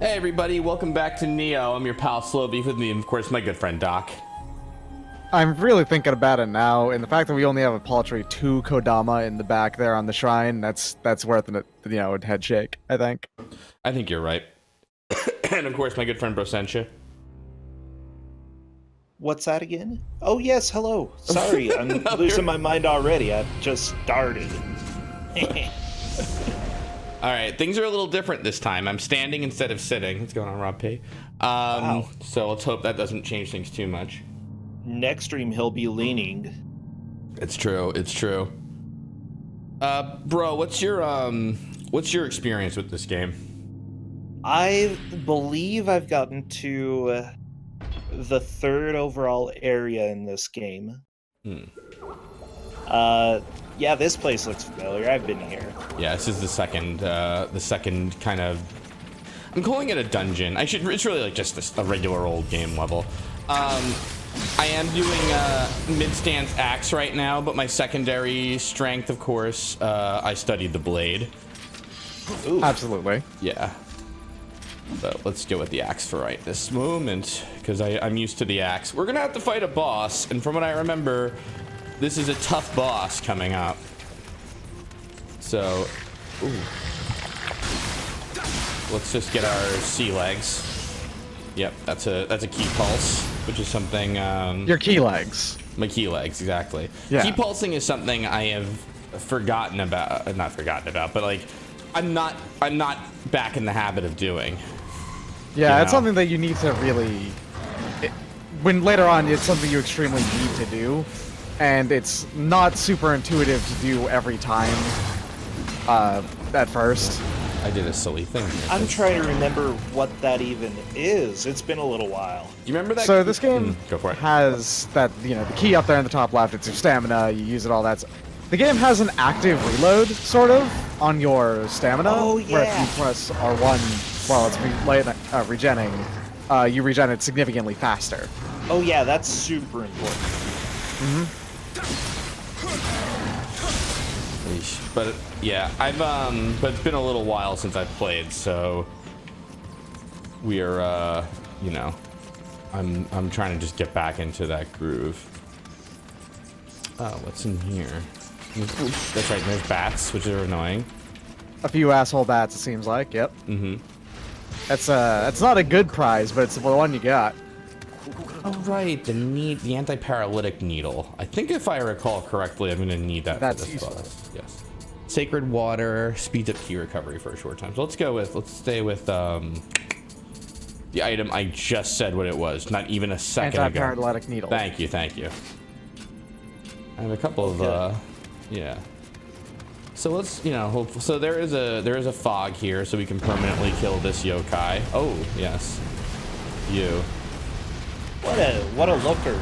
Hey everybody, welcome back to Nioh. I'm your pal Slowbeef, with me, and of course my good friend Doc. I'm really thinking about it now, and the fact that we only have a paltry 2 Kodama in the back there on the shrine, that's worth a head shake, I think. I think you're right. And of course my good friend Brossentia. What's that again? Oh yes, hello. Sorry, I'm losing my mind already. I just started. Alright, things are a little different this time. I'm standing instead of sitting. What's going on, Rob P? Wow. So let's hope that doesn't change things too much. Next stream he'll be leaning. It's true, it's true. Bro, what's your experience with this game? I believe I've gotten to the 3rd overall area in this game. Yeah, this place looks familiar. I've been here. Yeah, this is the second kind of, I'm calling it a dungeon. It's really like just a regular old game level. I am doing mid-stance axe right now, but my secondary strength, of course, I studied the blade. Ooh. Absolutely. Yeah. But let's go with the axe for right this moment, because I'm used to the axe. We're gonna have to fight a boss, and from what I remember, this is a tough boss coming up. So, ooh. Let's just get our sea legs. Yep, that's a key pulse, which is something. Your key legs. My key legs, exactly. Yeah. Key pulsing is something I have forgotten about. Not forgotten about, but like, I'm not back in the habit of doing. Yeah, it's something that you need to really. When later on, it's something you extremely need to do, and it's not super intuitive to do every time. At first. I did a silly thing here. I'm trying to remember what that even is. It's been a little while. Do you remember that? So this game Go for it. has that, the key up there in the top left. It's your stamina. You use it, all that. The game has an active reload, sort of, on your stamina. Oh, yeah. Where if you press R1 while it's regening, you regen it significantly faster. Oh yeah, that's super important. But yeah, but it's been a little while since I've played, so we're I'm trying to just get back into that groove. Oh, what's in here? That's right, there's bats, which are annoying. A few asshole bats, it seems like. Yep. That's not a good prize, but it's the one you got. Oh right, the anti-paralytic needle. I think if I recall correctly, I'm gonna need that for this boss. Yes. Sacred water speeds up key recovery for a short time. So let's stay with the item I just said what it was, not even a second ago. Anti-paralytic needle. Thank you. I have a couple of yeah. So let's hope. So there is a fog here, so we can permanently kill this yokai. Oh yes, you. What a looker.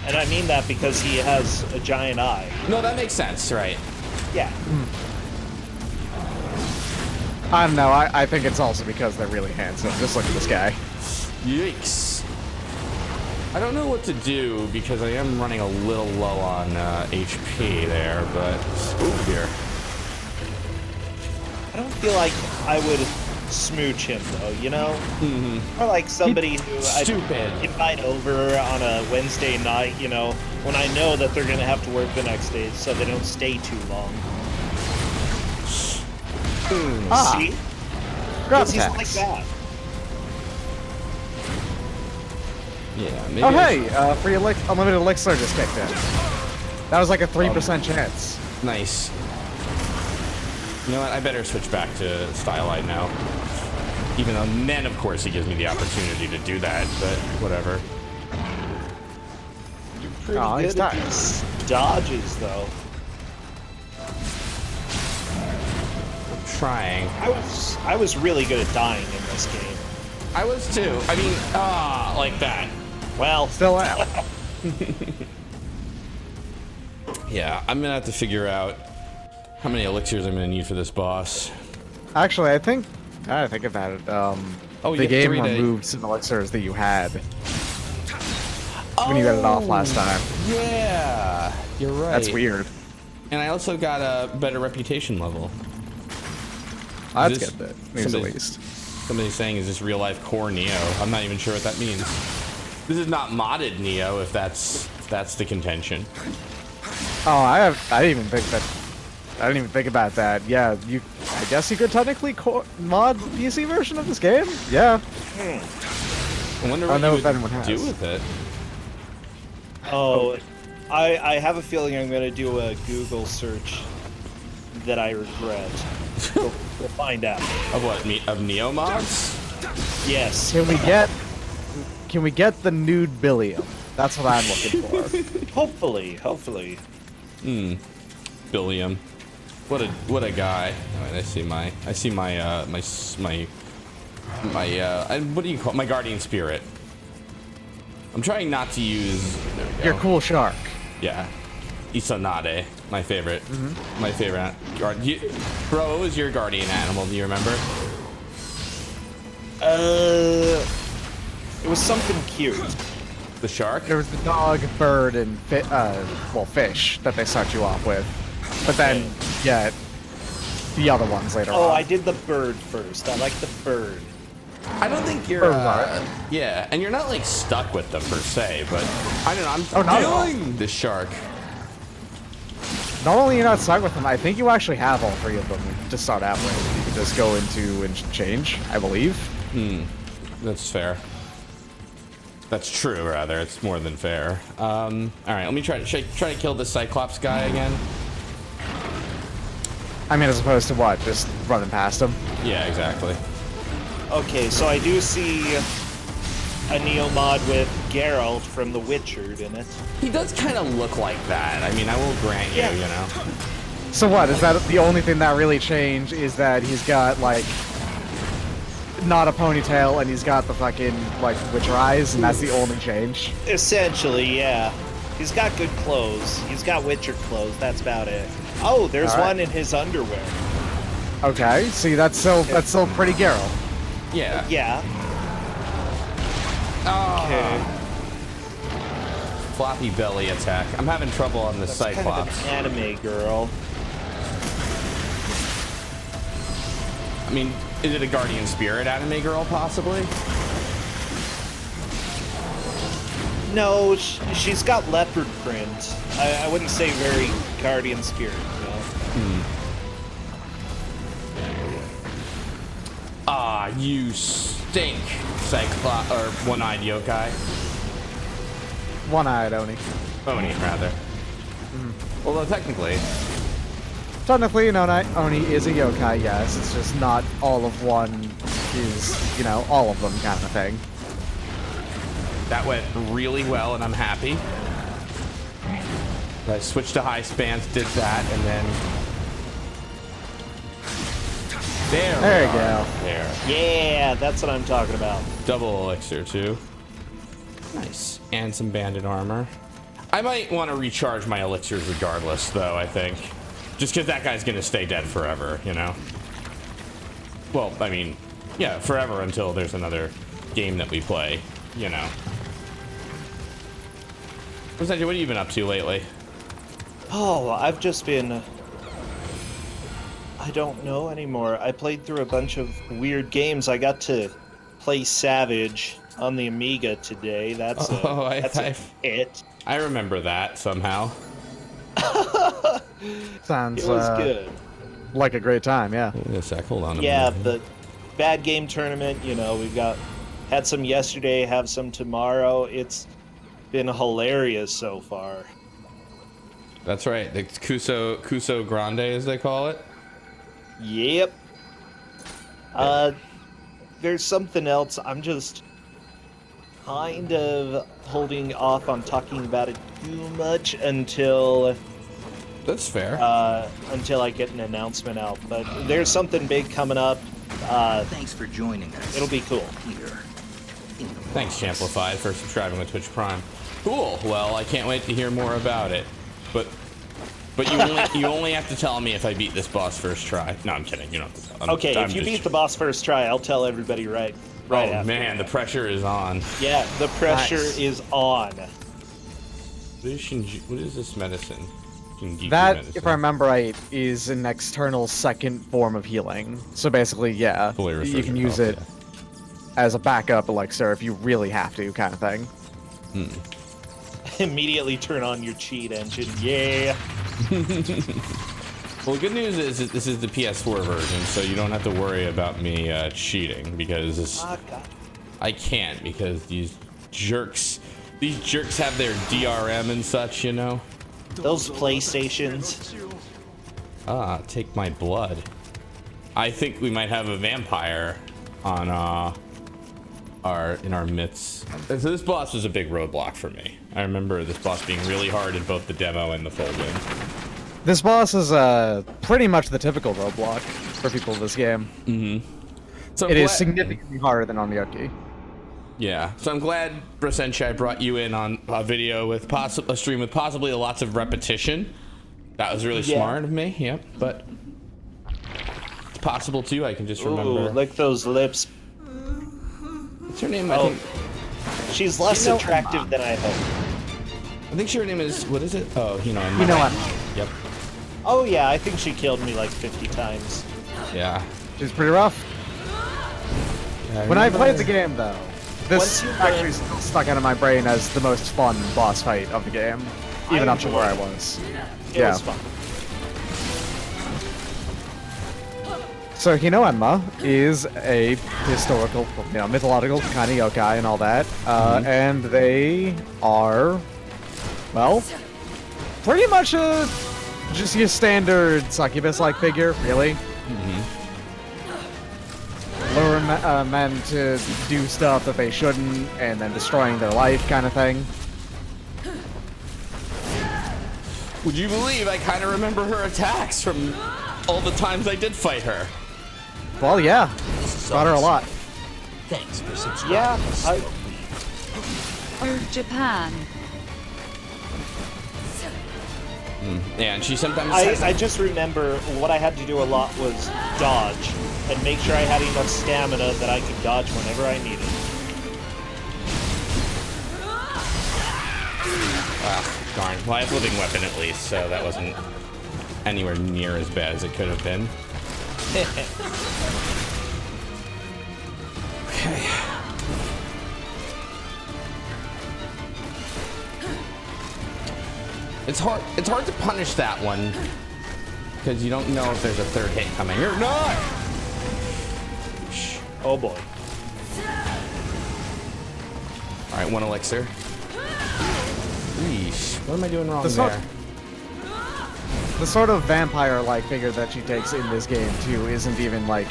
And I mean that because he has a giant eye. No, that makes sense, right? Yeah. I don't know, I think it's also because they're really handsome. Just look at this guy. Yikes. I don't know what to do because I am running a little low on HP there, but ooh dear. I don't feel like I would smooch him though, you know? Or like somebody who I'd invite over on a Wednesday night, when I know that they're gonna have to work the next day so they don't stay too long. See? Because he's like that. Yeah, maybe Oh hey, free unlimited elixir just kicked in. That was like a 3% chance. Nice. You know what? I better switch back to Stylite now. Even though then, of course, he gives me the opportunity to do that, but whatever. You're pretty good at these dodges, though. I'm trying. I was really good at dying in this game. I was too. I mean, like that. Well, Still out. Yeah, I'm gonna have to figure out how many elixirs I'm gonna need for this boss. Actually, I think about it. The game removed some elixirs that you had when you got it off last time. Yeah, you're right. That's weird. And I also got a better reputation level. That's good, news at least. Somebody's saying, is this real life core Nioh? I'm not even sure what that means. This is not modded Nioh, if that's the contention. Oh, I didn't even think about that. Yeah, I guess you could technically mod the PC version of this game. Yeah. I wonder what you would do with it. Oh, I have a feeling I'm going to do a Google search that I regret. We'll find out. Of what? Of Nioh mods? Yes. Can we get the nude Billiam? That's what I'm looking for. Hopefully. Billiam. What a guy. All right, I see my what do you call it? My guardian spirit. I'm trying not to use Your cool shark. Yeah. Isanade, my favorite. My favorite guard. Bro, what was your guardian animal? Do you remember? It was something cute. The shark? There was the dog, bird, and fish that they start you off with. But then, yeah, the other ones later on. Oh, I did the bird first. I like the bird. I don't think you're. Yeah, and you're not like stuck with them per se, but I don't know. I'm feeling the shark. Not only are you not stuck with them, I think you actually have all three of them to start out with. You can just go into and change, I believe. That's fair. That's true, rather. It's more than fair. All right, let me try to kill this Cyclops guy again. I mean, as opposed to what? Just running past him? Yeah, exactly. Okay, so I do see a Nioh mod with Geralt from The Witcher in it. He does kind of look like that. I mean, I will grant you, you know. So what? Is that the only thing that really changed? Is that he's got, like, not a ponytail and he's got the fucking, like, Witcher eyes, and that's the only change? Essentially, yeah. He's got good clothes. He's got Witcher clothes. That's about it. Oh, there's one in his underwear. Okay, see, that's still pretty Geralt. Yeah. Yeah. Oh. Okay. Floppy belly attack. I'm having trouble on the Cyclops. Kind of an anime girl. I mean, is it a guardian spirit anime girl, possibly? No, she's got leopard print. I wouldn't say very guardian spirit, no. Ah, you stink, Cyclops, or one-eyed yokai. One-eyed Oni. Oni, rather. Although technically, you know, Oni is a yokai, yes. It's just not all of one is, you know, all of them kind of thing. that went really well, and I'm happy. I switched to high spans, did that, and then... There we go. There. Yeah, that's what I'm talking about. Double elixir, too. Nice. And some bandit armor. I might want to recharge my elixirs regardless, though, I think. Just because that guy's going to stay dead forever, you know? Well, I mean, yeah, forever until there's another game that we play, you know. What have you been up to lately? Oh, I've just been... I don't know anymore. I played through a bunch of weird games. I got to play Savage on the Amiga today. That's a hit. I remember that somehow. Sounds it was good. Like a great time, yeah. Wait a sec, hold on. Yeah, the bad game tournament, you know, we've had some yesterday, have some tomorrow. It's been hilarious so far. That's right. It's Cuso Grande, as they call it. Yep. There's something else. I'm just kind of holding off on talking about it too much until... That's fair. Until I get an announcement out. But there's something big coming up. Thanks for joining us. It'll be cool. Here. Thanks, Champlified, for subscribing with Twitch Prime. Cool. Well, I can't wait to hear more about it. But you only have to tell me if I beat this boss first try. No, I'm kidding. You don't have to tell. Okay, if you beat the boss first try, I'll tell everybody right oh, after. Man, the pressure is on. Yeah, the pressure is on. What is this medicine? That, medicine. if I remember right, is an external second form of healing. So basically, yeah, you can use it. as a backup elixir if you really have to, kind of thing. Immediately turn on your cheat engine. Yeah. Well, the good news is that this is the PS4 version, so you don't have to worry about me cheating, because I can't, because these jerks have their DRM and such, you know? Those PlayStations. Ah, take my blood. I think we might have a vampire on in our midst. So this boss was a big roadblock for me. I remember this boss being really hard in both the demo and the full game. This boss is pretty much the typical roadblock for people in this game. So it is significantly harder than on Yokai. Yeah, so I'm glad, Brossentia, I brought you in on a video with a stream with possibly lots of repetition. That was really smart of me, yep, but it's possible too, I can just remember. Ooh, lick those lips. What's her name? Oh, she's less attractive than I hoped. I think her name is, what is it? Oh, Hino-Enma. Hino-Enma. Yep. Oh yeah, I think she killed me like 50 times. Yeah. She's pretty rough. Yeah, when I played the game, though, this actually stuck out of my brain as the most fun boss fight of the game, even up to where I was. It was fun. So Hino-Enma is a historical, mythological kind of yokai and all that, and they are, well, pretty much just your standard succubus-like figure, really. Lure men to do stuff that they shouldn't, and then destroying their life, kind of thing. Would you believe I kind of remember her attacks from all the times I did fight her? Well, yeah. Fought her a lot. Thanks for subscribing. Yeah, Japan. Yeah, and she sometimes I just remember what I had to do a lot was dodge and make sure I had enough stamina that I could dodge whenever I needed. Darn. Well, I have living weapon at least, so that wasn't anywhere near as bad as it could have been. Okay. It's hard to punish that one because you don't know if there's a third hit coming or not. Oh boy. All right, one elixir. Yeesh, what am I doing wrong there? The sort of vampire-like figure that she takes in this game too isn't even like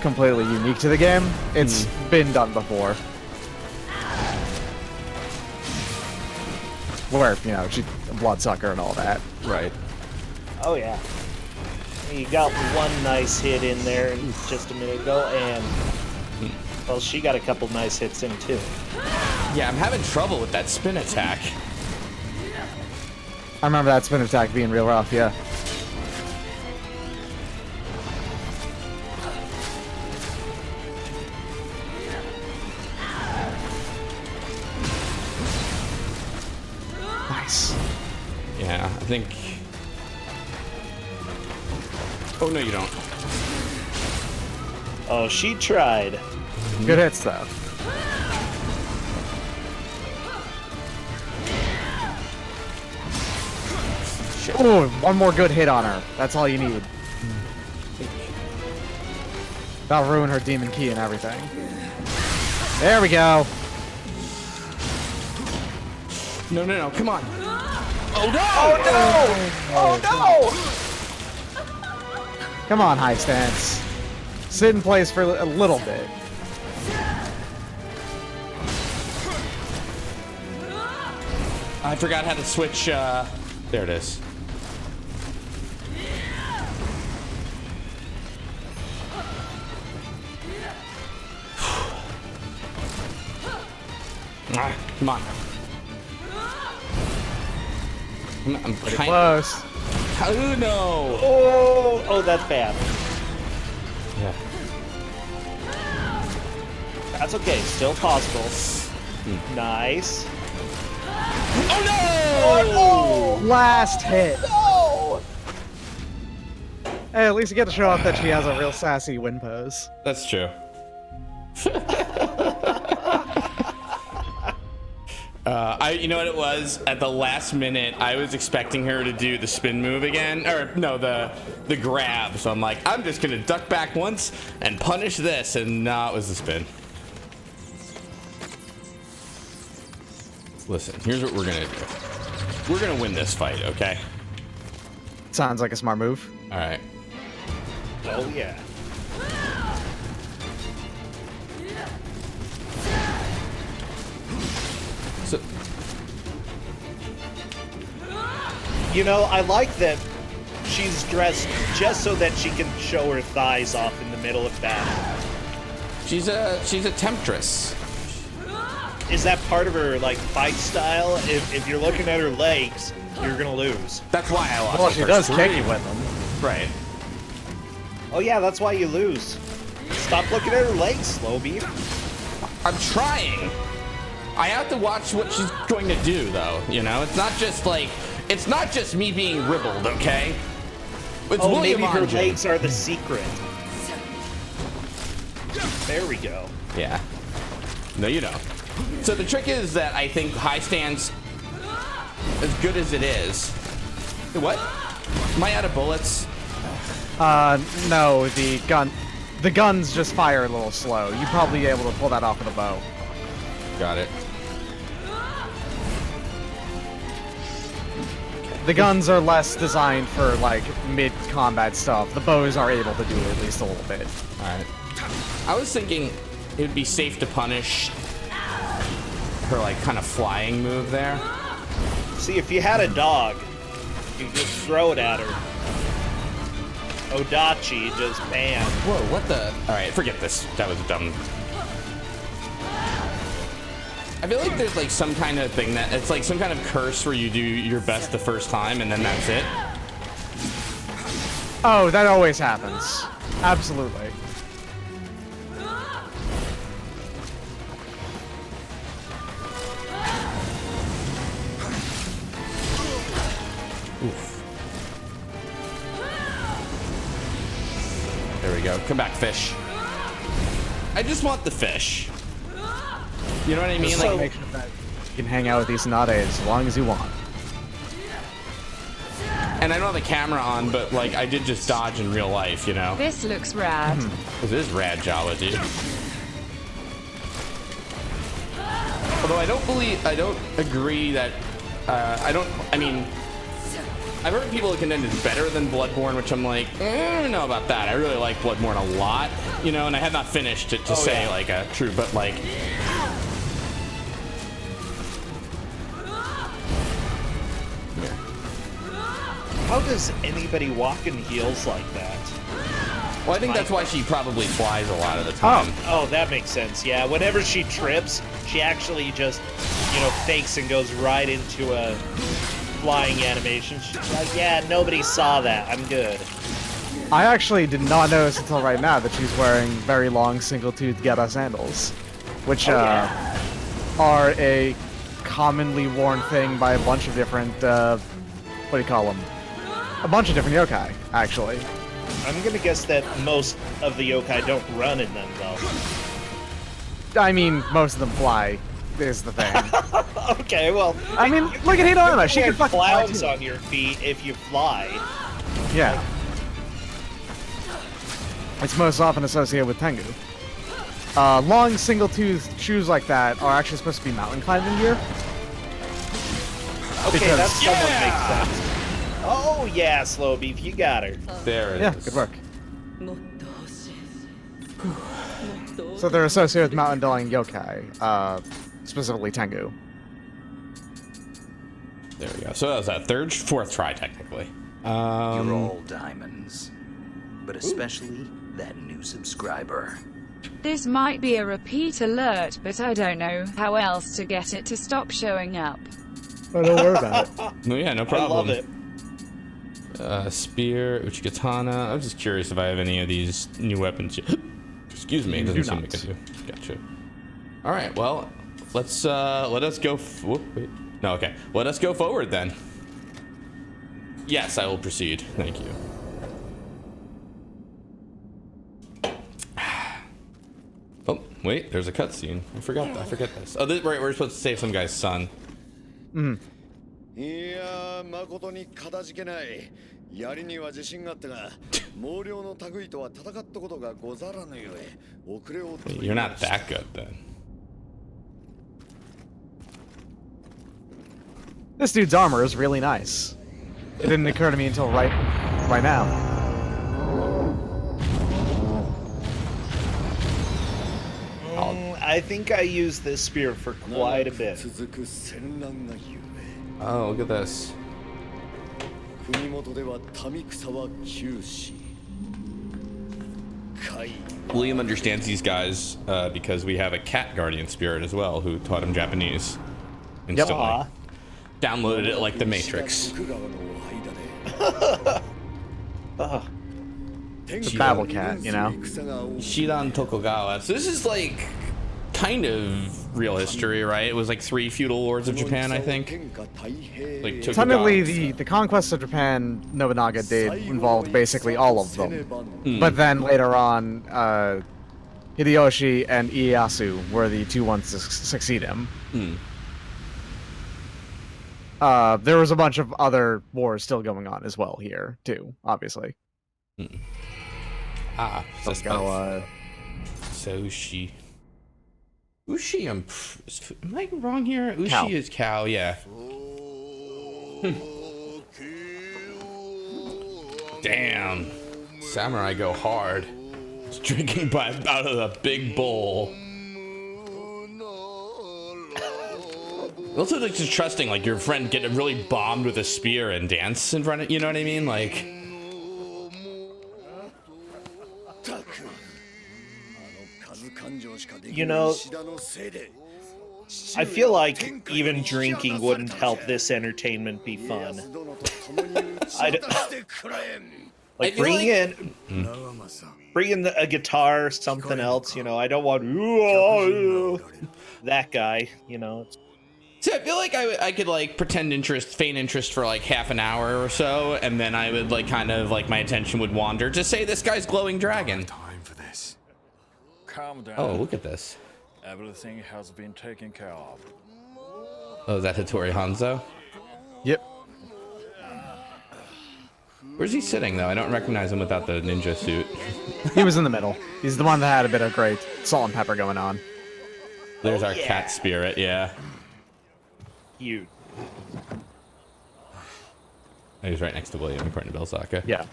completely unique to the game. It's been done before. Where, she's a bloodsucker and all that. Right. Oh yeah. You got one nice hit in there just a minute ago, and well, she got a couple nice hits in too. Yeah, I'm having trouble with that spin attack. I remember that spin attack being real rough, yeah. Nice. Yeah, I think... Oh, no, you don't. Oh, she tried. Good hits, though. Oh, one more good hit on her. That's all you need. That'll ruin her demon key and everything. There we go. No, no, no, come on. Oh no! Oh no! Oh no! Come on, high stance. Sit in place for a little bit. I forgot how to switch, there it is. Come on. I'm Pretty close. Oh no! Oh, that's bad. Yeah. That's okay. Still possible. Nice. Oh no! Oh Last hit. no! Hey, at least you get to show off that she has a real sassy win pose. That's true. You know what it was? At the last minute, I was expecting her to do the spin move again, or no, the grab. So I'm like, I'm just gonna duck back once and punish this, and no, it was the spin. Listen, here's what we're gonna do. We're gonna win this fight, okay? Sounds like a smart move. All right. Oh yeah. So, you know, I like that she's dressed just so that she can show her thighs off in the middle of battle. she's a temptress. Is that part of her like fight style? If you're looking at her legs, you're gonna lose. That's why I lost. Well, the she first does three. kick you with them. Right. Oh yeah, that's why you lose. Stop looking at her legs, slowbeef. I'm trying. I have to watch what she's going to do, though. You know, it's not just me being ribbled, okay? It's Oh, William maybe her Arjun. legs are the secret. There we go. Yeah. No, you don't. So the trick is that I think high stance, as good as it is. What? Am I out of bullets? No, the guns just fire a little slow. You'd probably be able to pull that off with a bow. Got it. The guns are less designed for, like, mid-combat stuff. The bows are able to do it at least a little bit. Alright. I was thinking it would be safe to punish her, like, kind of flying move there. See, if you had a dog, you could just throw it at her. Odachi just banned. Whoa, what the? Alright, forget this. That was dumb. I feel like there's like some kind of thing that it's like some kind of curse where you do your best the first time and then that's it. Oh, that always happens. Absolutely. Oof. There we go. Come back, fish. I just want the fish. You know what I mean? Just Like, make sure that you can hang out with these Nade as long as you want. and I don't have the camera on, but like I did just dodge in real life, you know? This looks rad. This is rad Jawa, dude. Although I don't agree that, I mean, I've heard people that contend it's better than Bloodborne, which I'm like, I don't know about that. I really like Bloodborne a lot, you know, and I have not finished it to say like a true, but like, How does anybody walk in heels like that? well, I think that's why she probably flies a lot of the time. Oh, that makes sense. Yeah, whenever she trips, she actually just, you know, fakes and goes right into a flying animation. She's like, yeah, nobody saw that. I'm good. I actually did not notice until right now that she's wearing very long single-toothed Geta sandals, which are a commonly worn thing by a bunch of different, what do you call them? A bunch of different yokai, actually. I'm gonna guess that most of the yokai don't run in them, though. I mean, most of them fly, is the thing. Okay, well... I mean, look at Hino-Enma, she can have fucking fly clouds too. on your feet if you fly. Yeah. It's most often associated with Tengu. Long single-toothed shoes like that are actually supposed to be mountain climbing gear. Okay, Because- that somewhat makes sense. Oh yeah, slowbeef, you got her. There it Yeah, is. good work. So they're associated with mountain dwelling yokai, specifically Tengu. There we go. So that was that fourth try, technically. You're all diamonds. But especially that new subscriber. This might be a repeat alert, but I don't know how else to get it to stop showing up. Oh, don't worry about it. No, yeah, no I problem. love it. Spear, Uchigatana. I'm just curious if I have any of these new weapons yet. Excuse me, it doesn't seem like I do. Gotcha. All right, well, let us go. Wait. No, okay. Let us go forward then. Yes, I will proceed. Thank you. Oh, wait, there's a cutscene. I forgot this. Oh, right, we're supposed to save some guy's son. Mm. いやー、誠にかたじけない。やりには自信があったが、毛量の類とは戦ったことがござらぬゆえ、遅れを取り You're not that good then. This dude's armor is really nice. It didn't occur to me until right now. I think I used this spear for quite a bit. 続く戦乱がゆえ。 Oh, look at this. 国元では民草は九死。William understands these guys because we have a cat guardian spirit as well who taught him Japanese instantly. Yep. Downloaded it like the Matrix. It's a battle cat, you know? Shidan Tokugawa. So this is like kind of real history, right? It was like 3 feudal lords of Japan, I think. Like technically, the conquest of Japan Nobunaga did involve basically all of them. But then later on, Hideyoshi and Ieyasu were the 2 ones to succeed him. There was a bunch of other wars still going on as well here, too, obviously. Soshi. Ushi, am I wrong here? Ushi cow. is cow, yeah. Damn. Samurai go hard. He's drinking out of the big bowl. Also, like, just trusting, like, your friend get really bombed with a spear and dance in front of, you know what I mean? Like... You know, I feel like even drinking wouldn't help this entertainment be fun. Like bring in a guitar, something else. You know, I don't want that guy. You know. See, I feel like I could like feign interest for like half an hour or so, and then I would like kind of like my attention would wander to say this guy's glowing dragon. Calm down. Oh, look at this. Everything has been taken care of. Oh, is that Hattori Hanzo? Yep. Where's he sitting though? I don't recognize him without the ninja suit. He was in the middle. He's the one that had a bit of great salt and pepper going on. There's our cat spirit, yeah. Cute. He's right next to William, according to Belsaka. Yeah.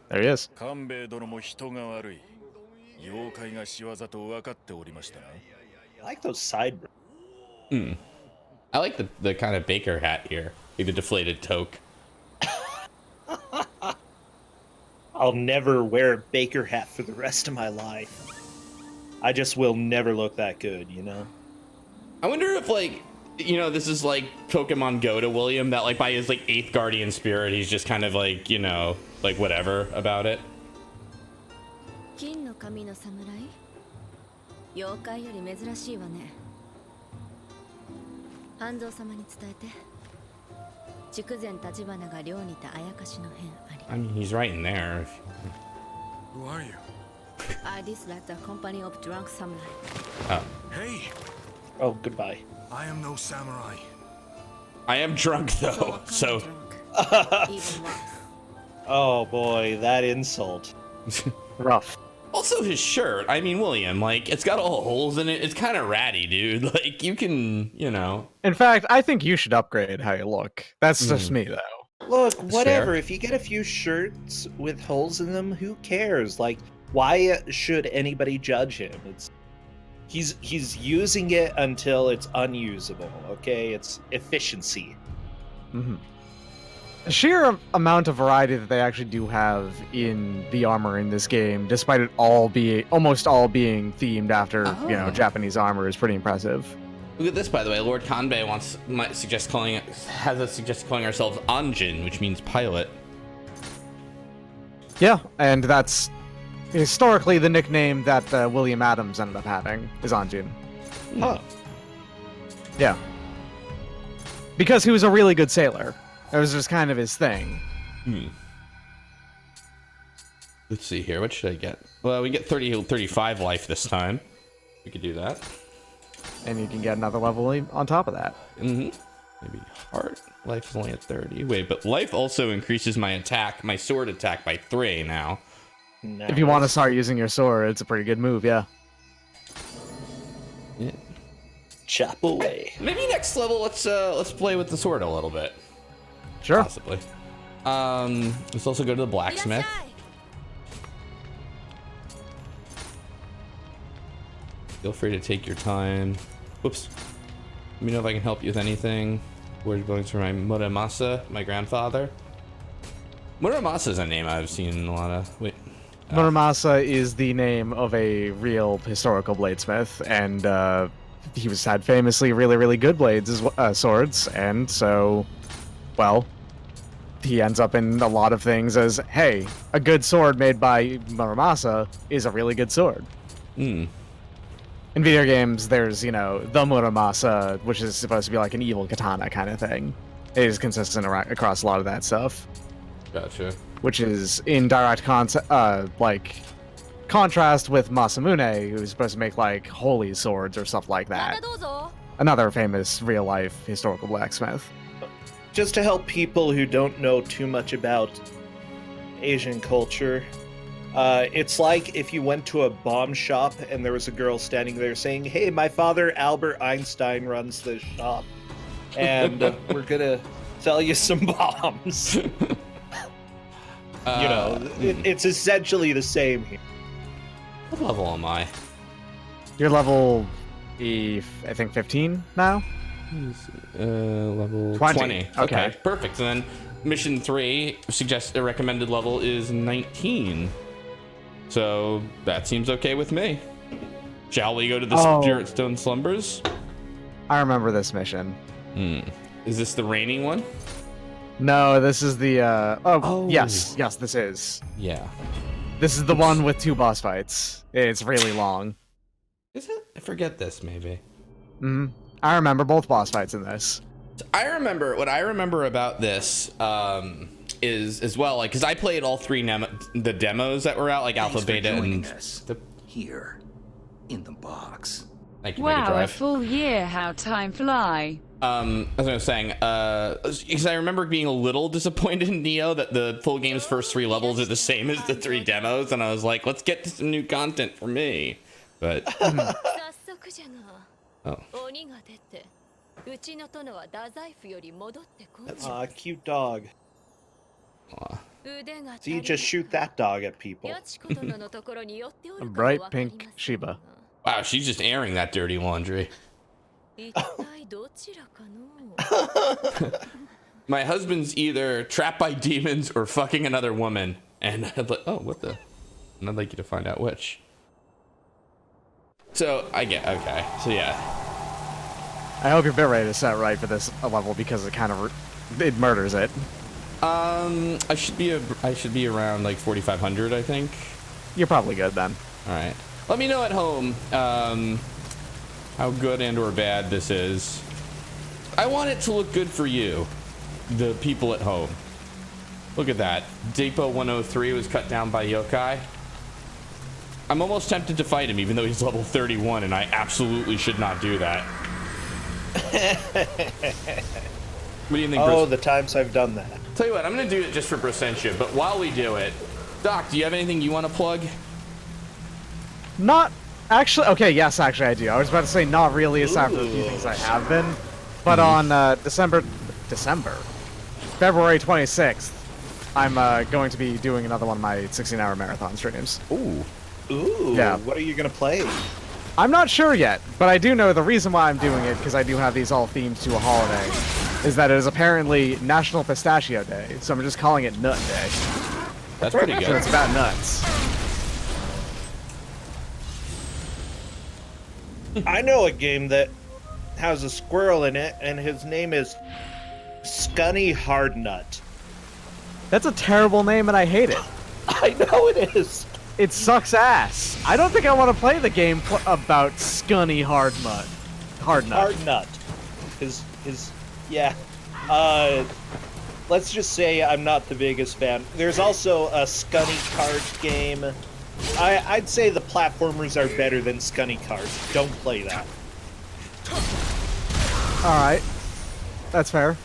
There he is. I like those sideburns. I like the kind of baker hat here. Like the deflated toque. I'll never wear a baker hat for the rest of my life. I just will never look that good, you know? I wonder if, like, you know, this is like Pokemon Go to William, that like by his like 8th guardian spirit, he's just kind of like, you know, like whatever about it. I mean, he's right in there. Who are you? I dislike the company of drunk samurai. Oh. Hey! Oh, goodbye. I am no samurai. I am drunk though, so. Oh boy, that insult. Rough. Also his shirt, I mean, William, like, it's got all holes in it. It's kind of ratty, dude. Like, you can, you know. In fact, I think you should upgrade how you look. That's just me, though. Look, whatever. If you get a few shirts with holes in them, who cares? Like, why should anybody judge him? He's using it until it's unusable, okay? It's efficiency. Mm-hmm. The sheer amount of variety that they actually do have in the armor in this game, despite it almost all being themed after, you know, Japanese armor, is pretty impressive. Look at this, by the way. Lord Kanbei has us suggest calling ourselves Anjin, which means pilot. Yeah, and that's historically the nickname that William Adams ended up having, is Anjin. Huh. Yeah. Because he was a really good sailor. It was just kind of his thing. Let's see here. What should I get? Well, we get 35 life this time. We could do that. And you can get another level on top of that. Maybe heart. Life is only at 30. Wait, but life also increases my attack, my sword attack by 3 now. Nice. If you want to start using your sword, it's a pretty good move, yeah. Chop away. Maybe next level, let's play with the sword a little bit. Sure. Possibly. Let's also go to the blacksmith. Feel free to take your time. Whoops. Let me know if I can help you with anything. Word belongs for my Muramasa, my grandfather. Muramasa is a name I've seen a lot of. Wait. Muramasa is the name of a real historical bladesmith, and he had famously really, really good blades, swords, and so, well, he ends up in a lot of things as, hey, a good sword made by Muramasa is a really good sword. In video games, there's, you know, the Muramasa, which is supposed to be like an evil katana kind of thing. It is consistent across a lot of that stuff. Gotcha. Which is in direct contrast with Masamune, who's supposed to make like holy swords or stuff like that. Another famous real-life historical blacksmith. Just to help people who don't know too much about Asian culture, it's like if you went to a bomb shop and there was a girl standing there saying, "Hey, my father Albert Einstein runs this shop, and we're gonna sell you some bombs." You know, it's essentially the same here. What level am I? You're level, I think 15 now? Level 20. Okay, perfect. And then mission 3 suggests a recommended level is 19. So that seems okay with me. Shall we go to the Spirit Stone Slumbers? I remember this mission. Is this the raining one? No, this is the, yes, this is. Yeah. This is the one with 2 boss fights. It's really long. Is it? I forget this, maybe. I remember both boss fights in this. What I remember about this, is as well, like, because I played all 3 the demos that were out, like Alpha, Beta, and here in the box. Thank you, wow, a full year, how time fly. As I was saying, because I remember being a little disappointed in Nioh that the full game's first 3 levels are the same as the 3 demos, and I was like, let's get to some new content for me. But That's a cute dog. So you just shoot that dog at people. A bright pink Shiba. Wow, she's just airing that dirty laundry. My husband's either trapped by demons or fucking another woman, and I'd like, what the? And I'd like you to find out which. So okay. So yeah. I hope your bitrate is set right for this level because it kind of it murders it. I should be around like 4,500, I think. You're probably good then. All right. Let me know at home how good and or bad this is. I want it to look good for you, the people at home. Look at that. Depot 103 was cut down by Yokai. I'm almost tempted to fight him, even though he's level 31, and I absolutely should not do that. What do you think? Oh, the times I've done that. Tell you what, I'm gonna do it just for Brossentia, but while we do it, Doc, do you have anything you want to plug? Not actually. Okay, yes, actually I do. I was about to say not really, aside from a few things I have been. But on February 26th, I'm going to be doing another one of my 16-hour marathon streams. Ooh, yeah. What are you gonna play? I'm not sure yet, but I do know the reason why I'm doing it, because I do have these all themed to a holiday, is that it is apparently National Pistachio Day, so I'm just calling it Nut Day. That's pretty good. So it's about nuts. I know a game that has a squirrel in it, and his name is Scunny Hardnut. That's a terrible name, and I hate it. I know it is. It sucks ass. I don't think I want to play the game about Scunny Hardnut. Hardnut. Hardnut. Yeah. let's just say I'm not the biggest fan. There's also a Scunny Cards game. I'd say the platformers are better than Scunny Cards. Don't play that. Alright. That's fair.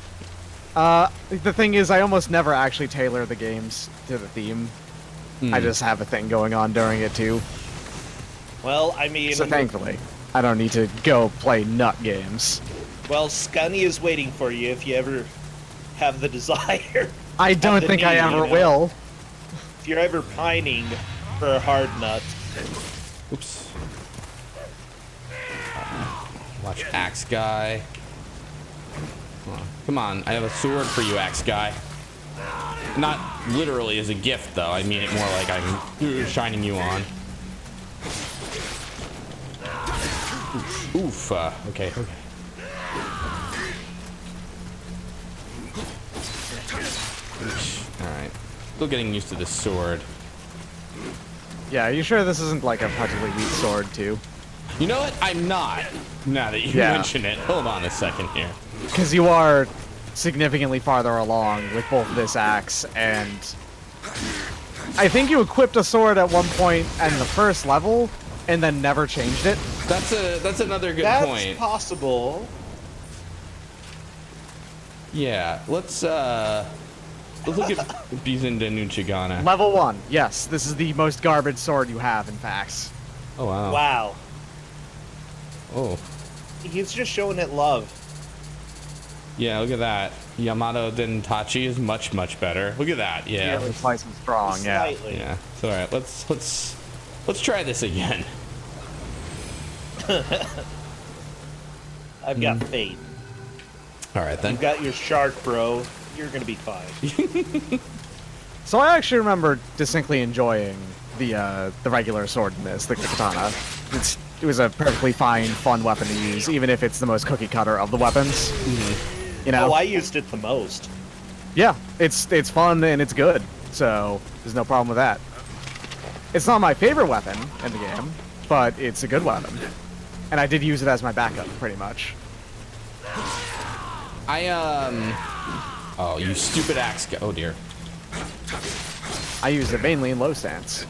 The thing is, I almost never actually tailor the games to the theme. I just have a thing going on during it, too. Well, I mean... So thankfully, I don't need to go play nut games. Well, Scunny is waiting for you if you ever have the desire. I don't think I ever will. If you're ever pining for a hard nut. Oops. Watch Axe Guy. Come on, I have a sword for you, Axe Guy. Not literally as a gift, though. I mean it more like I'm shining you on. Oof. Okay. Alright. Still getting used to this sword. Yeah, are you sure this isn't like a particularly weak sword, too? You know what? I'm not. Now that you mention it. Hold on a second here. Because you are significantly farther along with both this axe and... I think you equipped a sword at one point in the first level and then never changed it. That's another good point. That's possible. Yeah, let's look at Bizin de Nuchigana. Level 1, yes. This is the most garbage sword you have, in fact. Oh, wow. Wow. Oh. He's just showing it love. Yeah, look at that. Yamato Dentachi is much better. Look at that. Yeah. It's nice and strong, Slightly. Yeah. Yeah. So, all right, let's try this again. I've got faith. All right, then. You've got your shark, bro. You're gonna be fine. So I actually remember distinctly enjoying the regular sword in this, the katana. It was a perfectly fine, fun weapon to use, even if it's the most cookie cutter of the weapons. You know? Oh, I used it the most. Yeah, it's fun and it's good, so there's no problem with that. It's not my favorite weapon in the game, but it's a good weapon. And I did use it as my backup, pretty much. Oh, you stupid axe guy. Oh, dear. I used it mainly in low stance.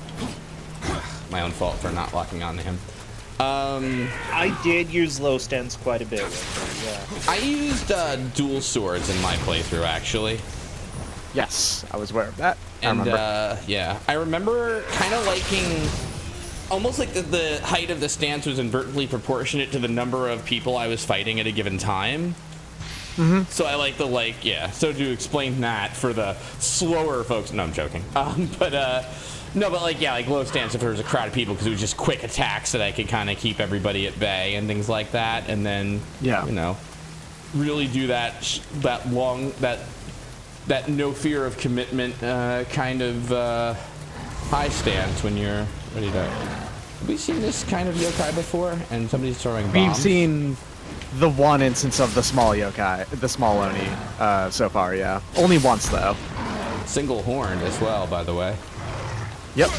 My own fault for not locking on to him. I did use low stance quite a bit with it, yeah. I used dual swords in my playthrough, actually. Yes, I was aware of that. And yeah, I remember kind of liking, almost like the height of the stance was inversely proportionate to the number of people I was fighting at a given time. So I like yeah. So to explain that for the slower folks, no, I'm joking. No, but like, yeah, like low stance if there was a crowd of people, because it was just quick attacks that I could kind of keep everybody at bay and things like that, and then you know, really do that that no fear of commitment kind of high stance when you're ready to. Have we seen this kind of yokai before? And somebody's throwing bombs? We've seen the one instance of the small yokai, the small oni, so far, yeah. Only once, though. Single horned as well, by the way. Yep.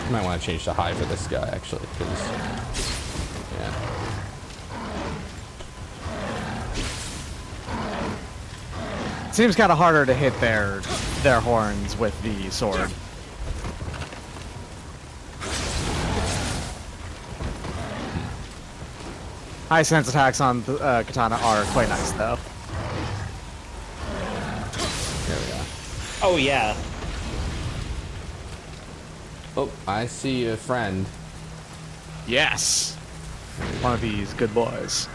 You might want to change to high for this guy, actually, because, yeah. It seems kind of harder to hit their horns with the sword. High sense attacks on katana are quite nice, though. There we go. Oh, yeah. Oh, I see a friend. Yes! One of these good boys.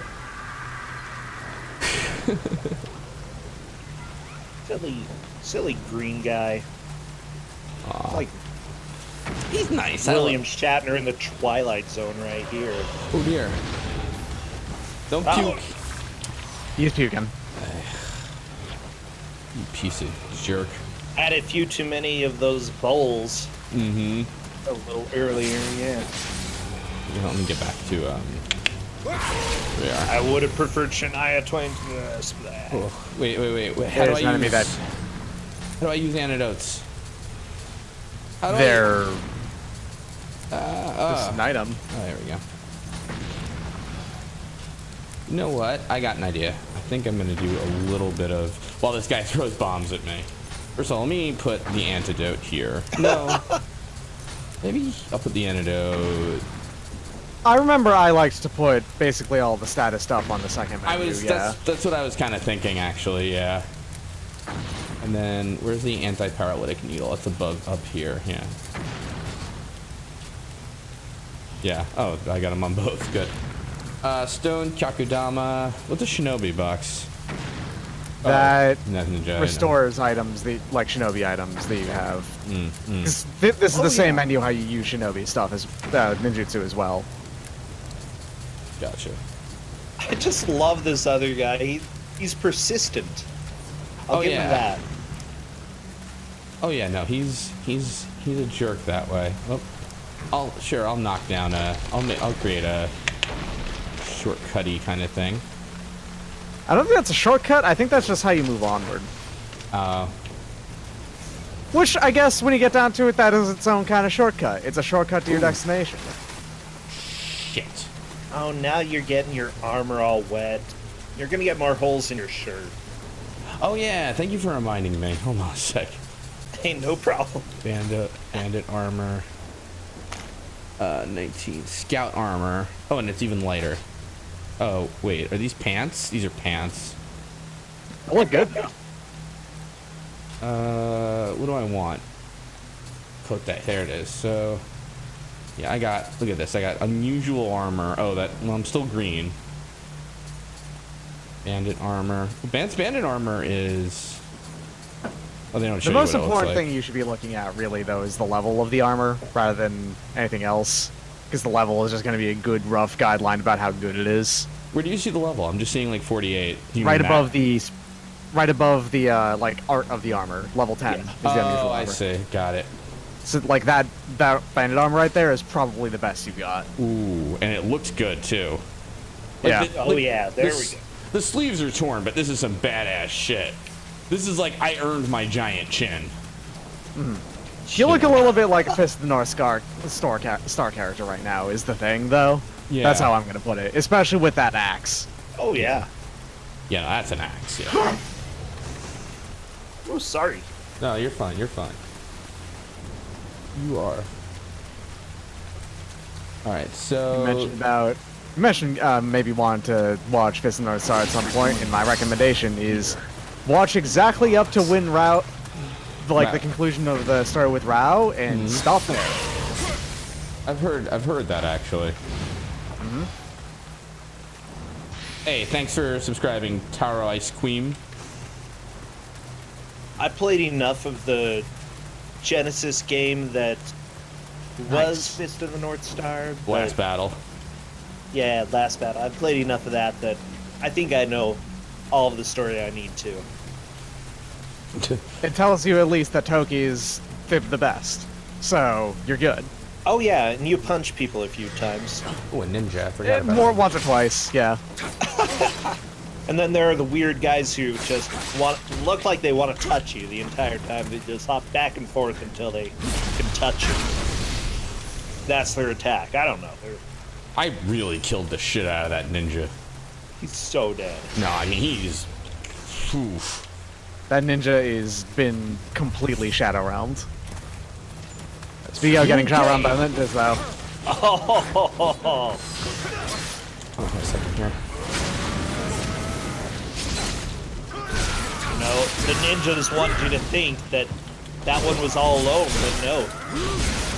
Silly green guy. Like he's nice. William Shatner in the Twilight Zone right here. Oh dear. Don't puke. He's puking. You piece of jerk. Had a few too many of those bowls. Mm-hmm. A little earlier, yeah. Let me get back to we are. I would have preferred Shania Twain to Oh, wait. How do I use antidotes? They're just an item. Oh, there we go. You know what? I got an idea. I think I'm gonna do a little bit of while this guy throws bombs at me. First of all, let me put the antidote here. No. Maybe I'll put the antidote. I remember I liked to put basically all the status stuff on the second menu. That's what I was kind of thinking, actually. Yeah. And then where's the anti-paralytic needle? It's above up here. Yeah. Yeah. Oh, I got them on both. Good. Stone Kyakudama. What's a shinobi box? That ninja restores items, like shinobi items that you have. This is the same menu how you use shinobi stuff as ninjutsu as well. Gotcha. I just love this other guy. He's persistent. I'll give him that. Oh yeah, no, he's a jerk that way. Oh, I'll knock down I'll create a shortcutty kind of thing. I don't think that's a shortcut. I think that's just how you move onward. Which I guess when you get down to it, that is its own kind of shortcut. It's a shortcut to your destination. Shit. Oh, now you're getting your armor all wet. You're gonna get more holes in your shirt. Oh yeah, thank you for reminding me. Hold on a sec. Hey, no problem. Bandit armor. 19 scout armor. Oh, and it's even lighter. Oh wait, are these pants? These are pants. I look good. What do I want? Coat that. There it is. So yeah, look at this. I got unusual armor. Oh, well, I'm still green. Bandit armor. Bandit armor is... Oh, they don't show the most you what important it looks like. thing you should be looking at, really, though, is the level of the armor, rather than anything else. Because the level is just going to be a good, rough guideline about how good it is. Where do you see the level? I'm just seeing like 48. Right above the like art of the armor. Level 10 is the unusual armor. I see. Got it. So like that bandit armor right there is probably the best you've got. Ooh, and it looks good too. Like yeah. There we go. The sleeves are torn, but this is some badass shit. This is like I earned my giant chin. You look a little bit like a Fist of the North Star character right now, is the thing, though. Yeah. That's how I'm going to put it, especially with that axe. Oh, yeah. Yeah, no, that's an axe, yeah. Oh, sorry. No, you're fine, you're fine. You are. Alright, so... You mentioned maybe wanting to watch Fist of the North Star at some point, and my recommendation is watch exactly up to when Rao... like the conclusion of the story with Rao, and stop there. I've heard that actually. Hey, thanks for subscribing, Taro Ice Queen. I played enough of the Genesis game that was Fist of the North Star. Last battle. Yeah, last battle. I played enough of that I think I know all of the story I need to. It tells you at least that Toki is the best, so you're good. Oh yeah, and you punch people a few times. Oh, a ninja, I forgot about more that. once or twice, yeah. And then there are the weird guys who just look like they want to touch you the entire time. They just hop back and forth until they can touch you. That's their attack. I don't know. I really killed the shit out of that ninja. He's so dead. No, I mean, he's... Oof. That ninja is been completely shadow realmed. Speaking of getting shadow realmed by ninjas, though. Oh, wait a second here. You know, the ninjas wanted you to think that one was all alone, but no.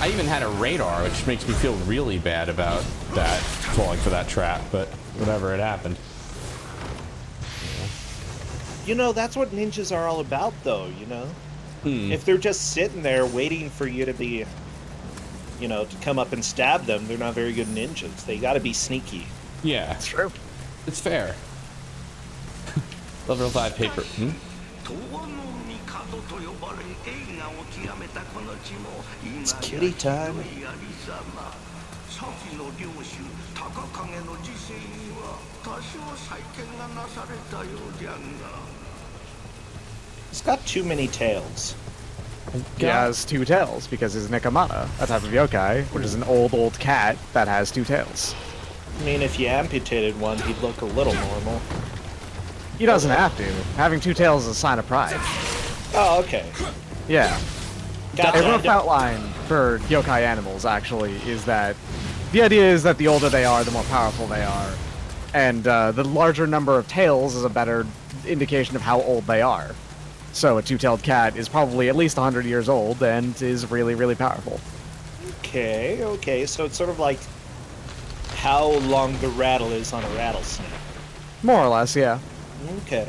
I even had a radar, which makes me feel really bad about that, falling for that trap, but whatever, it happened. You know, that's what ninjas are all about, though, you know? If they're just sitting there waiting for you to be, you know, to come up and stab them, they're not very good ninjas. They gotta be sneaky. Yeah. It's true. It's fair. Level 5 paper. It's kitty time. He's got too many tails. He has two tails because he's Nikamata, a type of yokai, which is an old cat that has two tails. I mean, if you amputated one, he'd look a little normal. He doesn't have to. Having 2 tails is a sign of pride. Oh, okay. Yeah. Gotcha. A rough outline for yokai animals, actually, is that the idea is that the older they are, the more powerful they are. And the larger number of tails is a better indication of how old they are. So a 2-tailed cat is probably at least 100 years old and is really, really powerful. Okay. So it's sort of like how long the rattle is on a rattlesnake. More or less, yeah. Okay.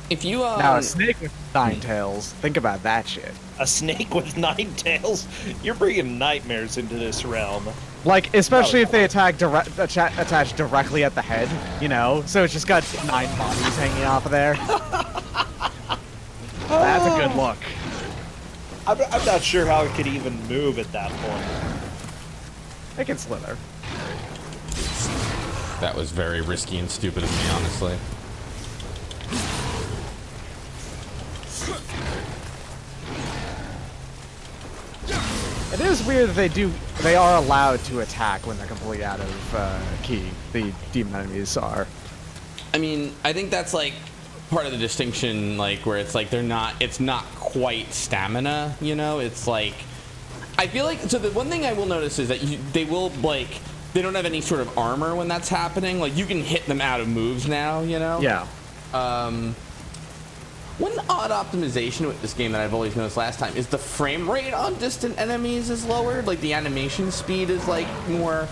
If you Now, a snake with 9 tails, think about that shit. A snake with 9 tails? You're bringing nightmares into this realm. Like, especially if they attach directly at the head, you know? So it's just got 9 bodies hanging off of there. That's a good look. I'm not sure how it could even move at that point. It can slither. That was very risky and stupid of me, honestly. It is weird that they are allowed to attack when they're completely out of key. The demon enemies are. I mean, I think that's like part of the distinction, like where it's like it's not quite stamina, you know? It's like, I feel like, so the one thing I will notice is that they don't have any sort of armor when that's happening. Like, you can hit them out of moves now, you know? Yeah. One odd optimization with this game that I've always noticed last time is the frame rate on distant enemies is lowered. Like, the animation speed is, like, more...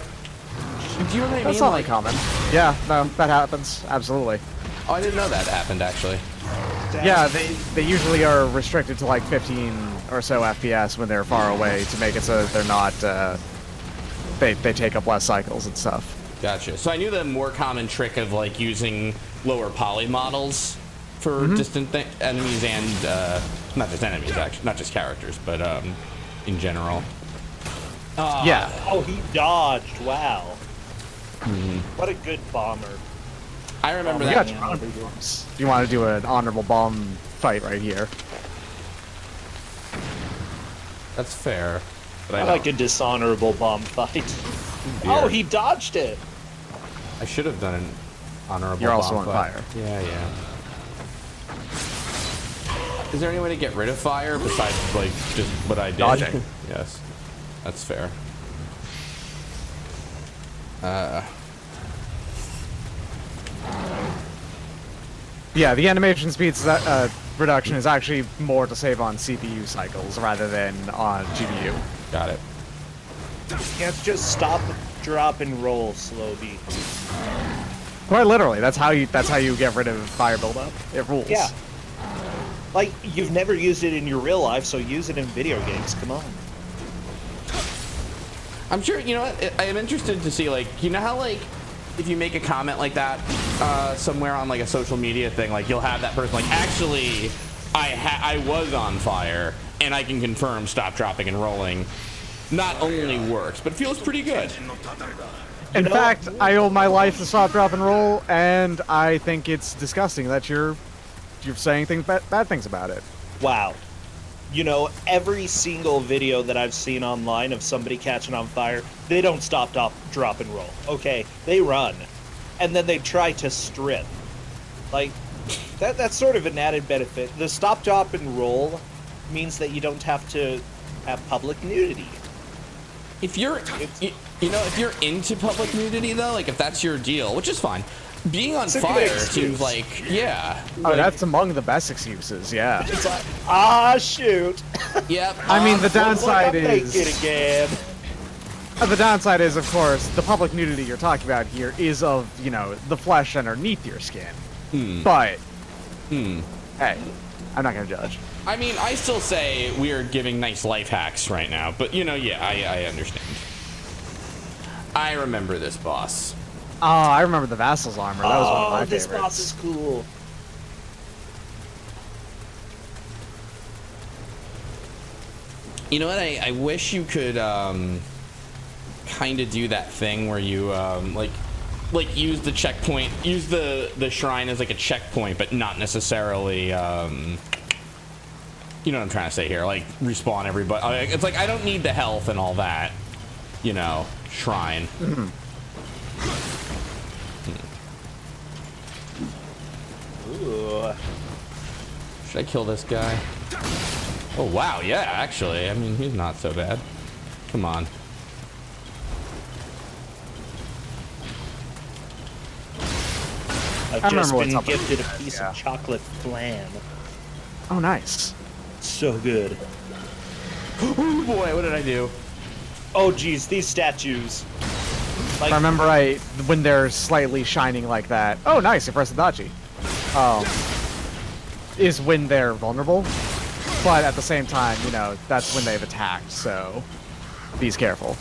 Do you know what I mean? That's not like, uncommon. Yeah, no, that happens. Absolutely. Oh, I didn't know that happened, actually. Yeah, they usually are restricted to, like, 15 or so FPS when they're far away to make it so that they're not... They take up less cycles and stuff. Gotcha. So I knew the more common trick of, like, using lower poly models for distant enemies and not just enemies, actually, not just characters, but in general. Yeah. Oh, he dodged. Wow. What a good bomber. I remember that. You want to do an honorable bomb fight right here. That's fair. But I like a dishonorable bomb fight. Oh, he dodged it. I should have done an honorable You're bomb also on fight. fire. Yeah. Is there any way to get rid of fire besides, like, just what I did? Dodging. Yes. That's fair. Yeah, the animation speeds reduction is actually more to save on CPU cycles rather than on GPU. Got it. You can't just stop, drop, and roll slowbeef. Quite literally, that's how you get rid of fire buildup. It rules. Yeah. Like, you've never used it in your real life, so use it in video games. Come on. I'm sure, you know what, I am interested to see, like, you know how, like, if you make a comment like that somewhere on, like, a social media thing, like, you'll have that person, like, actually, I was on fire, and I can confirm stop, dropping, and rolling not only works, but feels pretty good. In fact, I owe my life to stop, drop, and roll, and I think it's disgusting that you're saying bad things about it. Wow. You know, every single video that I've seen online of somebody catching on fire, they don't stop, drop, and roll. Okay, they run. And then they try to strip. Like, that's sort of an added benefit. The stop, drop, and roll means that you don't have to have public nudity. If you're, you know, if you're into public nudity, though, like, if that's your deal, which is fine, being on fire seems like, yeah. Oh, like, that's among the best excuses, yeah. It's like, ah, shoot. Yep. I mean, the downside I'm is... naked again. The downside is, of course, the public nudity you're talking about here is of, you know, the flesh underneath your skin. But, hey, I'm not going to judge. I mean, I still say we are giving nice life hacks right now, but, you know, yeah, I understand. I remember this boss. Oh, I remember the Vassal's armor. That was one of my favorites. This boss is cool. You know what? I wish you could kind of do that thing where you like use the checkpoint, use the shrine as like a checkpoint, but not necessarily you know what I'm trying to say here, like respawn everybody. It's like I don't need the health and all that, you know, shrine. Ooh. Should I kill this guy? Oh, wow. Yeah, actually. I mean, he's not so bad. Come on. I've just been gifted a piece of chocolate flan. Oh, nice. So good. Oh boy, what did I do? Oh geez, these statues. Like, if I remember right, when they're slightly shining like that. Oh, nice, you press Adachi. Is when they're vulnerable. But at the same time, you know, that's when they've attacked, so be careful.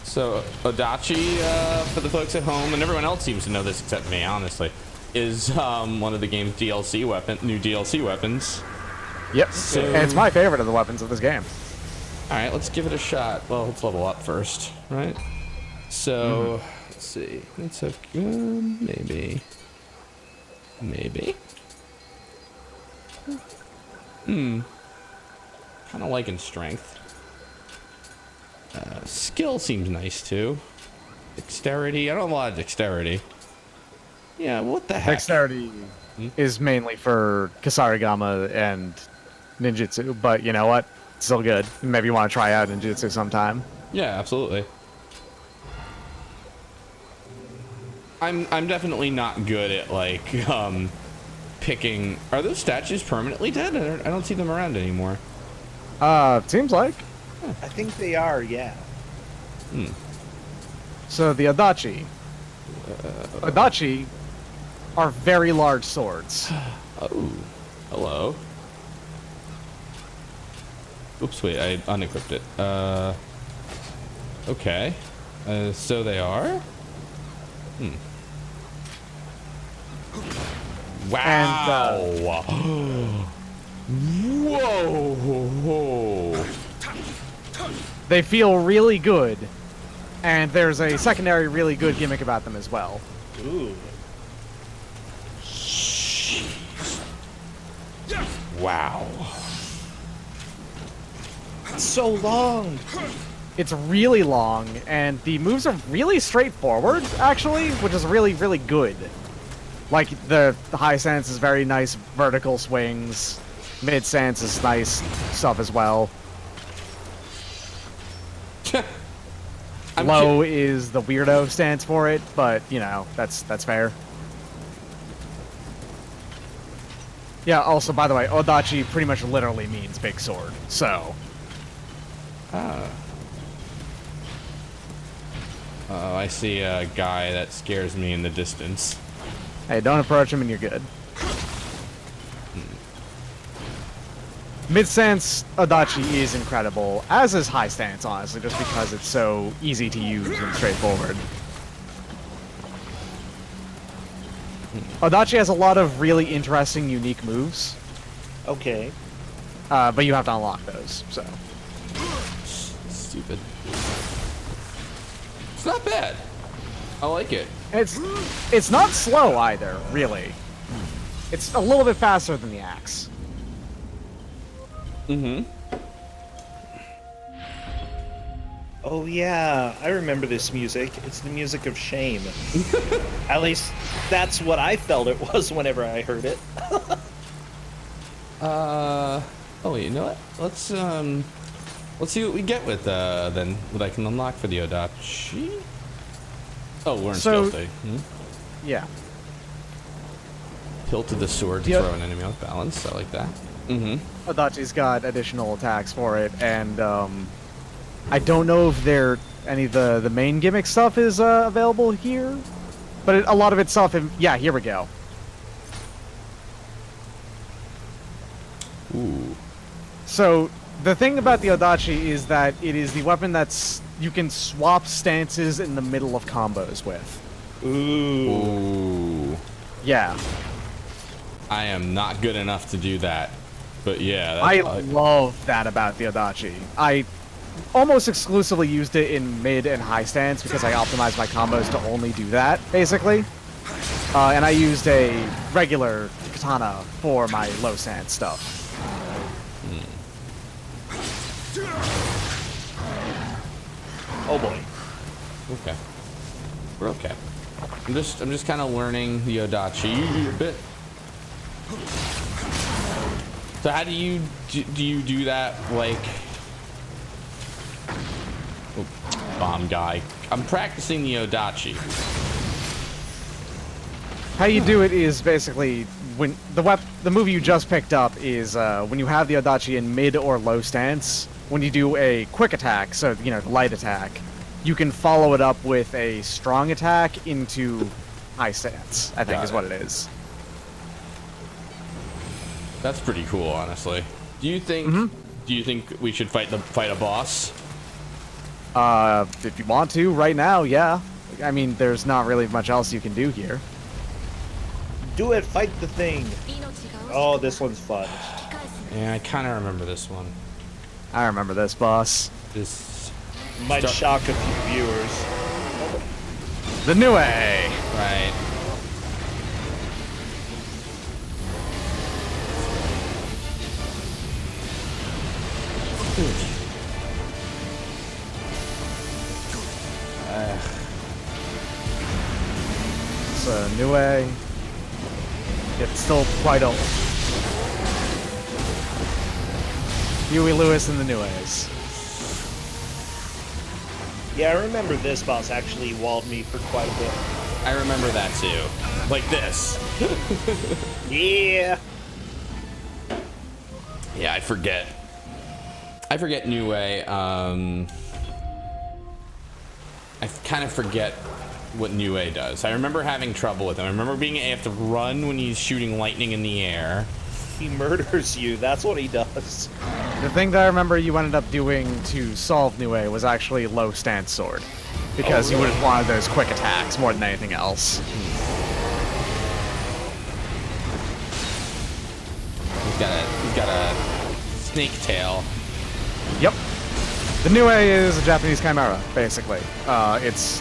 So, Adachi, for the folks at home, and everyone else seems to know this except me, honestly, is one of the game's new DLC weapons. Yep, So, and it's my favorite of the weapons of this game. Alright, let's give it a shot. Well, let's level up first, right? So, let's see. Let's have, maybe. Kind of liking strength. Skill seems nice too. Dexterity. I don't have a lot of dexterity. Yeah, what the heck? Dexterity is mainly for Kasarigama and ninjutsu, but you know what? It's still good. Maybe you want to try out ninjutsu sometime. Yeah, absolutely. I'm definitely not good at like picking. Are those statues permanently dead? I don't see them around anymore. Seems like. I think they are, yeah. So the Adachi. Adachi are very large swords. Oh, hello. Oops, wait, I unequipped it. Okay. So they are? Wow. Whoa. They feel really good, and there's a secondary really good gimmick about them as well. Ooh. Wow. It's so long. It's really long, and the moves are really straightforward, actually, which is really, really good. Like, the high stance is very nice vertical swings. Mid stance is nice stuff as well. Low is the weirdo stance for it, but, you know, that's fair. Yeah, also, by the way, Odachi pretty much literally means big sword, so... Oh, I see a guy that scares me in the distance. Hey, don't approach him and you're good. Mid-stance Adachi is incredible, as is high stance, honestly, just because it's so easy to use and straightforward. Adachi has a lot of really interesting, unique moves. Okay. But you have to unlock those, so... Stupid. It's not bad. I like it. It's not slow either, really. It's a little bit faster than the axe. Oh yeah, I remember this music. It's the music of shame. At least that's what I felt it was whenever I heard it. Oh wait, you know what? Let's see what we get with then what I can unlock for the Odachi. Oh, we're in stealthy. Yeah. Tilt to the sword to throw an enemy off balance. I like that. Adachi's got additional attacks for it, and I don't know if any of the main gimmick stuff is available here, but a lot of it's stuff. Yeah, here we go. Ooh. So the thing about the Adachi is that it is the weapon you can swap stances in the middle of combos with. Ooh. Yeah. I am not good enough to do that, but yeah. I love that about the Adachi. I almost exclusively used it in mid and high stance because I optimized my combos to only do that, basically. And I used a regular katana for my low stance stuff. Oh boy. Okay. We're okay. I'm just kind of learning the Odachi a bit. So how do you do that, like... Oh, bomb guy. I'm practicing the Odachi. How you do it is basically when the move you just picked up is when you have the Odachi in mid or low stance. When you do a quick attack, so you know, the light attack, you can follow it up with a strong attack into high stance. I think is what it is. That's pretty cool, honestly. Do you think we should fight a boss? If you want to, right now, yeah. I mean, there's not really much else you can do here. Do it, fight the thing. Oh, this one's fun. Yeah, I kind of remember this one. I remember this boss. This might shock a few viewers. The Nioh. Right. So Nioh. It's still quite old. Huey Lewis and the Niohs. Yeah, I remember this boss actually walled me for quite a bit. I remember that too. Like this. Yeah. Yeah, I forget Nioh. I kind of forget what Nioh does. I remember having trouble with him. I remember being able to run when he's shooting lightning in the air. He murders you. That's what he does. The thing that I remember you ended up doing to solve Nioh was actually low stance sword, because you would have wanted those quick attacks more than anything else. He's got a snake tail. Yep. The Nioh is a Japanese chimera, basically. It's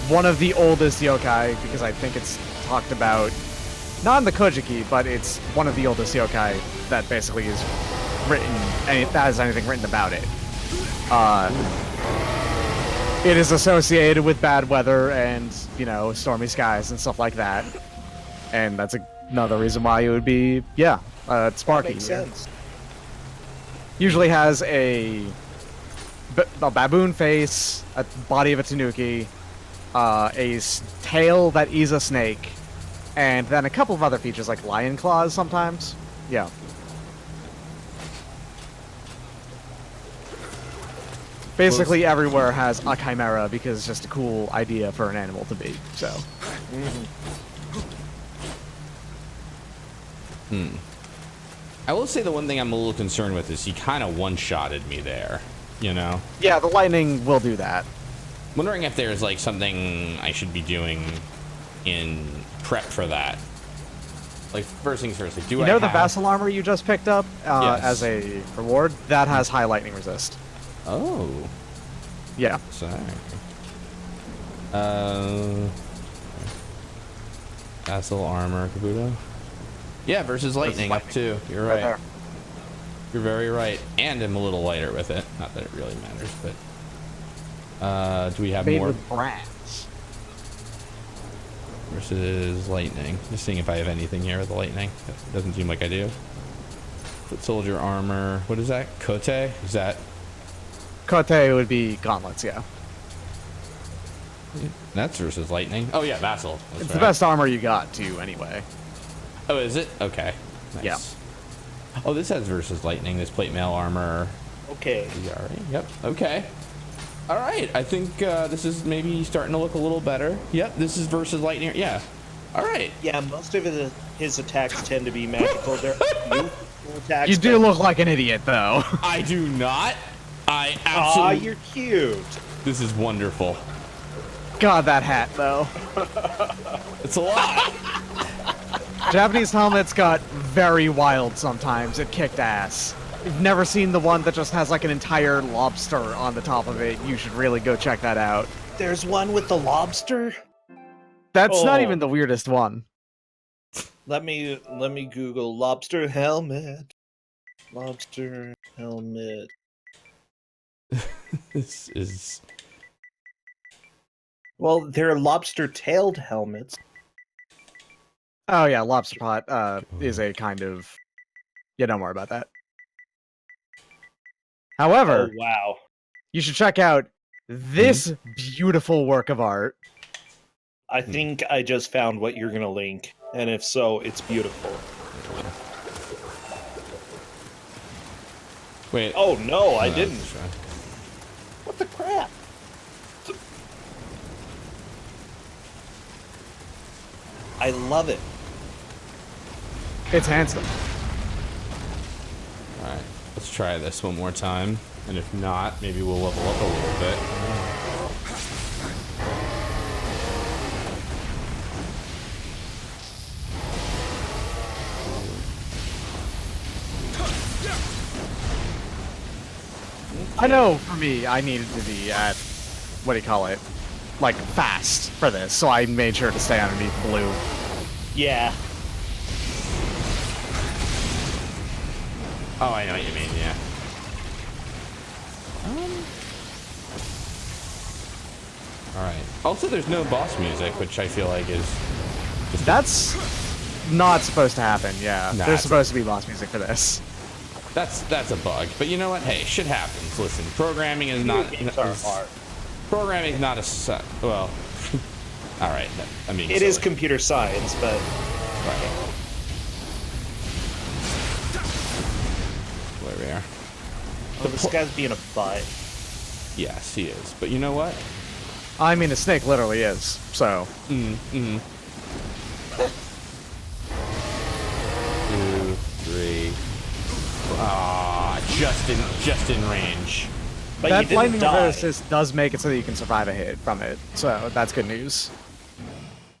one of the oldest yokai, because I think it's talked about, not in the Kojiki, but it's one of the oldest yokai that basically is written, that has anything written about it. It is associated with bad weather and, you know, stormy skies and stuff like that. And that's another reason why it would be, it's Sparky. That makes sense. Usually has a baboon face, a body of a tanuki, a tail that is a snake, and then a couple of other features like lion claws sometimes. Yeah. Basically everywhere has a chimera because it's just a cool idea for an animal to be, so. I will say the one thing I'm a little concerned with is he kind of one-shotted me there, you know? Yeah, the lightning will do that. Wondering if there's like something I should be doing in prep for that. Like, first things first, like, you know the vassal armor you just picked up as a reward? That has high lightning resist. Oh. Yeah. Sorry. Vassal armor, Kabuto. Yeah, versus lightning up too. You're right. There. You're very right. And I'm a little lighter with it. Not that it really matters, but do we have Made more? with brass. Versus lightning. Just seeing if I have anything here with the lightning. It doesn't seem like I do. Foot soldier armor. What is that? Kote? Is that? Kote would be gauntlets, yeah. That's versus lightning. Oh yeah, vassal. That's It's right. the best armor you got too, anyway. Oh, is it? Okay. Nice. Yeah. Oh, this has versus lightning. This plate mail armor. Okay. Yep. Okay. All right. I think this is maybe starting to look a little better. Yep. This is versus lightning. Yeah. All right. Yeah, most of his attacks tend to be magical. They're new attacks. You do look like an idiot, though. I do not. I Aw, absolutely. you're cute. This is wonderful. God, that hat, though. It's a lot. Japanese helmets got very wild sometimes. It kicked ass. If you've never seen the one that just has like an entire lobster on the top of it, you should really go check that out. There's one with the lobster? That's not even the weirdest one. Let me Google lobster helmet. Lobster helmet. This is Well, they're lobster-tailed helmets. Oh yeah, lobster pot is a kind of... Yeah, don't worry about that. However, Oh, wow. you should check out this beautiful work of art. I think I just found what you're gonna link, and if so, it's beautiful. Wait. Oh no, I didn't. What the crap? I love it. It's handsome. Alright, let's try this one more time. And if not, maybe we'll level up a little bit. I know for me, I needed to be at, what do you call it? Like, fast for this, so I made sure to stay underneath blue. Yeah. Oh, I know what you mean, yeah. Alright. Also, there's no boss music, which I feel like is... That's not supposed to happen, yeah. Nah, There's supposed to be boss music for this. That's a bug. But you know what? Hey, shit happens. Listen, programming is not... Programming is not a... Well... Alright, I mean... It is computer science, but... Right. There we are. Oh, this guy's being a butt. Yes, he is. But you know what? I mean, a snake literally is, so... 2, 3... Ah, just in range. But that you didn't lightning die. assist does make it so that you can survive a hit from it, so that's good news.